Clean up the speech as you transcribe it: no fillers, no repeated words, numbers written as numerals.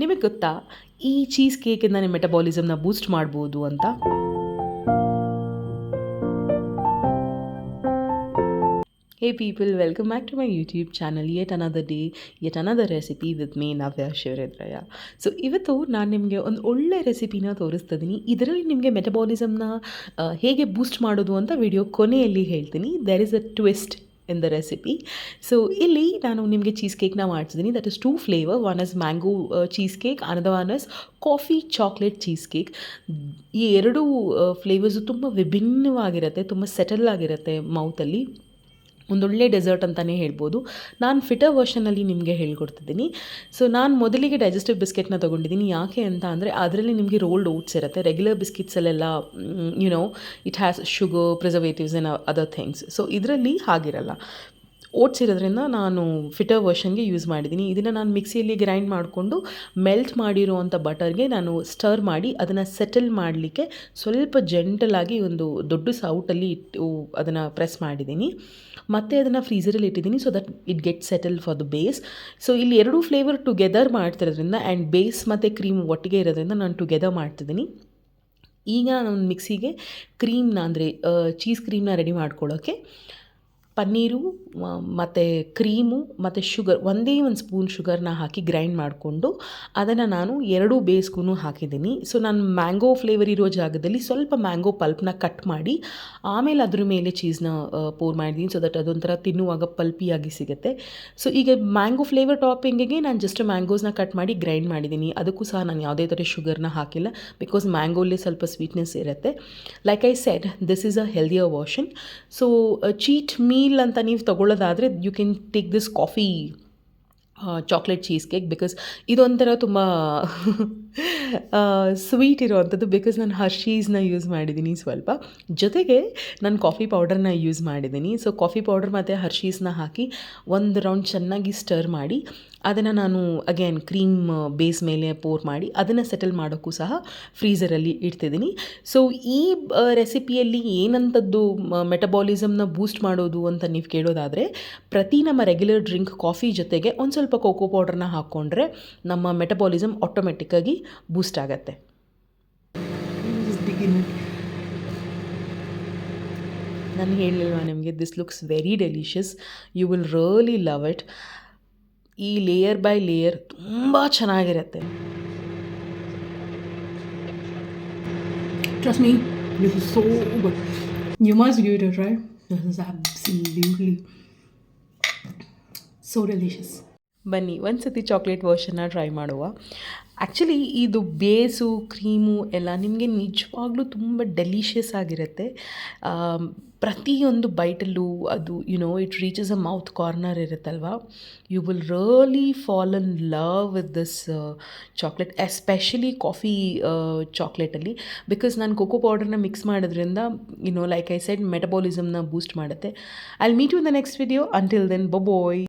ನಿಮಗೆ ಗೊತ್ತಾ ಈ ಚೀಸ್ ಕೇಕಿಂದ ನಿಮ್ಮ ಮೆಟಬಾಲಿಸಮ್ನ ಬೂಸ್ಟ್ ಮಾಡ್ಬೋದು ಅಂತ? Hey people, welcome back to my YouTube channel. Yet another day, yet another recipe with me, Navya Shivraya. So ಇವತ್ತು ನಾನು ನಿಮಗೆ ಒಂದು ಒಳ್ಳೆ ರೆಸಿಪಿನ ತೋರಿಸ್ತಿದ್ದೀನಿ. ಇದರಲ್ಲಿ ನಿಮಗೆ ಮೆಟಬಾಲಿಸಮ್ನ ಹೇಗೆ ಬೂಸ್ಟ್ ಮಾಡೋದು ಅಂತ ವಿಡಿಯೋ ಕೊನೆಯಲ್ಲಿ ಹೇಳ್ತೀನಿ. There is a twist in the recipe. So ಇಲ್ಲಿ ನಾನು ನಿಮಗೆ ಚೀಸ್ ಕೇಕ್ನ ಮಾಡ್ತಿದ್ದೀನಿ. That is 2 flavour. One is mango cheese cake, another one is coffee chocolate cheese cake. ಈ ಎರಡೂ ಫ್ಲೇವರ್ಸು ತುಂಬ ವಿಭಿನ್ನವಾಗಿರುತ್ತೆ, ತುಂಬ ಸೆಟಲ್ ಆಗಿರುತ್ತೆ ಮೌತಲ್ಲಿ. ಒಂದೊಳ್ಳೆ ಡೆಸರ್ಟ್ ಅಂತಲೇ ಹೇಳ್ಬೋದು. ನಾನು ಫಿಟರ್ ವರ್ಷನಲ್ಲಿ ನಿಮಗೆ ಹೇಳ್ಕೊಡ್ತಿದ್ದೀನಿ. ಸೊ ನಾನು ಮೊದಲಿಗೆ ಡೈಜೆಸ್ಟಿವ್ ಬಿಸ್ಕೆಟ್ನ ತೊಗೊಂಡಿದ್ದೀನಿ. ಯಾಕೆ ಅಂತ ಅಂದರೆ ಅದರಲ್ಲಿ ನಿಮಗೆ ರೋಲ್ಡ್ ಓಟ್ಸ್ ಇರುತ್ತೆ. ರೆಗ್ಯುಲರ್ ಬಿಸ್ಕಿಟ್ಸಲ್ಲೆಲ್ಲ it has sugar, preservatives and other things. So ಇದರಲ್ಲಿ ಹಾಗಿರಲ್ಲ. ಓಟ್ಸ್ ಇರೋದ್ರಿಂದ ನಾನು ಫಿಟರ್ ವರ್ಷನ್ಗೆ ಯೂಸ್ ಮಾಡಿದ್ದೀನಿ. ಇದನ್ನು ನಾನು ಮಿಕ್ಸಿಯಲ್ಲಿ ಗ್ರೈಂಡ್ ಮಾಡಿಕೊಂಡು ಮೆಲ್ಟ್ ಮಾಡಿರುವಂಥ ಬಟರ್ಗೆ ನಾನು ಸ್ಟರ್ ಮಾಡಿ ಅದನ್ನು ಸೆಟಲ್ ಮಾಡಲಿಕ್ಕೆ ಸ್ವಲ್ಪ ಜೆಂಟಲಾಗಿ ಒಂದು ದೊಡ್ಡ ಸೌಟಲ್ಲಿ ಇಟ್ಟು ಅದನ್ನು ಪ್ರೆಸ್ ಮಾಡಿದ್ದೀನಿ. ಮತ್ತು ಅದನ್ನು ಫ್ರೀಸರಲ್ಲಿ ಇಟ್ಟಿದ್ದೀನಿ so that it get settle for the base. So ಇಲ್ಲಿ ಎರಡೂ ಫ್ಲೇವರ್ ಟುಗೆದರ್ ಮಾಡ್ತಿರೋದ್ರಿಂದ ಆ್ಯಂಡ್ ಬೇಸ್ ಮತ್ತು ಕ್ರೀಮ್ ಒಟ್ಟಿಗೆ ಇರೋದ್ರಿಂದ ನಾನು ಟುಗೆದರ್ ಮಾಡ್ತಿದ್ದೀನಿ. ಈಗ ನಾನು ಮಿಕ್ಸಿಗೆ ಕ್ರೀಮ್ನ ಅಂದರೆ ಚೀಸ್ ಕ್ರೀಮ್ನ ರೆಡಿ ಮಾಡ್ಕೊಳ್ಳೋಕ್ಕೆ ಪನ್ನೀರು ಮತ್ತು ಕ್ರೀಮು ಮತ್ತು ಶುಗರ್, ಒಂದೇ ಒಂದು ಸ್ಪೂನ್ ಶುಗರ್ನ ಹಾಕಿ ಗ್ರೈಂಡ್ ಮಾಡಿಕೊಂಡು ಅದನ್ನು ನಾನು 2 ಬೇಸ್ಗೂ ಹಾಕಿದ್ದೀನಿ. ಸೊ ನಾನು ಮ್ಯಾಂಗೋ ಫ್ಲೇವರ್ ಇರೋ ಜಾಗದಲ್ಲಿ ಸ್ವಲ್ಪ ಮ್ಯಾಂಗೋ ಪಲ್ಪ್ನ ಕಟ್ ಮಾಡಿ ಆಮೇಲೆ ಅದ್ರ ಮೇಲೆ ಚೀಸ್ನ ಪೋರ್ ಮಾಡಿದ್ದೀನಿ ಸೊ ದಟ್ ಅದೊಂಥರ ತಿನ್ನುವಾಗ ಪಲ್ಪಿಯಾಗಿ ಸಿಗುತ್ತೆ. ಸೊ ಈಗ ಮ್ಯಾಂಗೋ ಫ್ಲೇವರ್ ಟಾಪಿಂಗಿಗೆ ನಾನು ಜಸ್ಟ್ ಮ್ಯಾಂಗೋಸ್ನ ಕಟ್ ಮಾಡಿ ಗ್ರೈಂಡ್ ಮಾಡಿದ್ದೀನಿ. ಅದಕ್ಕೂ ಸಹ ನಾನು ಯಾವುದೇ ಥರ ಶುಗರ್ನ ಹಾಕಿಲ್ಲ, ಬಿಕಾಸ್ ಮ್ಯಾಂಗೋಲಿ ಸ್ವಲ್ಪ ಸ್ವೀಟ್ನೆಸ್ ಇರುತ್ತೆ. Like I said, this is a healthier version. So cheat meal ಅಂತ ನೀವು ತೊಗೊಳ್ಳೋದಾದರೆ you can take this coffee chocolate cheese cake, because ಇದೊಂಥರ ತುಂಬ ಸ್ವೀಟ್ ಇರೋವಂಥದ್ದು. ಬಿಕಾಸ್ ನಾನು ಹರ್ಷೀಸ್ನ ಯೂಸ್ ಮಾಡಿದ್ದೀನಿ ಸ್ವಲ್ಪ, ಜೊತೆಗೆ ನಾನು ಕಾಫಿ ಪೌಡರ್ನ ಯೂಸ್ ಮಾಡಿದ್ದೀನಿ. ಸೊ ಕಾಫಿ ಪೌಡರ್ ಮತ್ತು ಹರ್ಷೀಸ್ನ ಹಾಕಿ ಒಂದು ರೌಂಡ್ ಚೆನ್ನಾಗಿ ಸ್ಟರ್ ಮಾಡಿ ಅದನ್ನು ನಾನು ಅಗೇನ್ ಕ್ರೀಮ್ ಬೇಸ್ ಮೇಲೆ ಪೋರ್ ಮಾಡಿ ಅದನ್ನು ಸೆಟಲ್ ಮಾಡೋಕ್ಕೂ ಸಹ ಫ್ರೀಸರಲ್ಲಿ ಇಡ್ತಿದ್ದೀನಿ. ಸೊ ಈ ರೆಸಿಪಿಯಲ್ಲಿ ಏನಂಥದ್ದು ಮೆಟಬಾಲಿಸಮ್ನ ಬೂಸ್ಟ್ ಮಾಡೋದು ಅಂತ ನೀವು ಕೇಳೋದಾದರೆ, ಪ್ರತಿ ನಮ್ಮ ರೆಗ್ಯುಲರ್ ಡ್ರಿಂಕ್ ಕಾಫಿ ಜೊತೆಗೆ ಒಂದು ಸ್ವಲ್ಪ ಕೋಕೋ ಪೌಡರ್ನ ಹಾಕ್ಕೊಂಡ್ರೆ ನಮ್ಮ ಮೆಟಬಾಲಿಸಮ್ ಆಟೋಮೆಟಿಕ್ಕಾಗಿ ಬೂಸ್ಟ್ ಆಗುತ್ತೆ. ನಾನು ಹೇಳಲಿಲ್ವಾ ನಿಮಗೆ, this looks very delicious. You will really love it. ಈ ಲೇಯರ್ ಬೈ ಲೇಯರ್ ತುಂಬ ಚೆನ್ನಾಗಿರುತ್ತೆ. Trust me, this is so good. You must give it a try. This is absolutely so delicious. ಬನ್ನಿ ಒಂದು ಸತಿ ಚಾಕ್ಲೇಟ್ ವರ್ಷನ್ನ ಟ್ರೈ ಮಾಡುವ. Actually ಇದು ಬೇಸು cream ಎಲ್ಲ ನಿಮಗೆ ನಿಜವಾಗ್ಲೂ ತುಂಬ ಡೆಲಿಷಿಯಸ್ ಆಗಿರುತ್ತೆ. ಪ್ರತಿಯೊಂದು ಬೈಟಲ್ಲೂ ಅದು it reaches a mouth corner ಇರುತ್ತಲ್ವ. You will really fall in love with this chocolate, especially coffee ಚಾಕ್ಲೇಟಲ್ಲಿ. ಬಿಕಾಸ್ ನಾನು ಕೋಕೋ ಪೌಡರ್ನ ಮಿಕ್ಸ್ ಮಾಡೋದ್ರಿಂದ ಲೈಕ್ ಐ ಸೆಡ್ ಮೆಟಬಾಲಿಸಮ್ನ ಬೂಸ್ಟ್ ಮಾಡುತ್ತೆ. I will meet you in the next video. Until then, bye.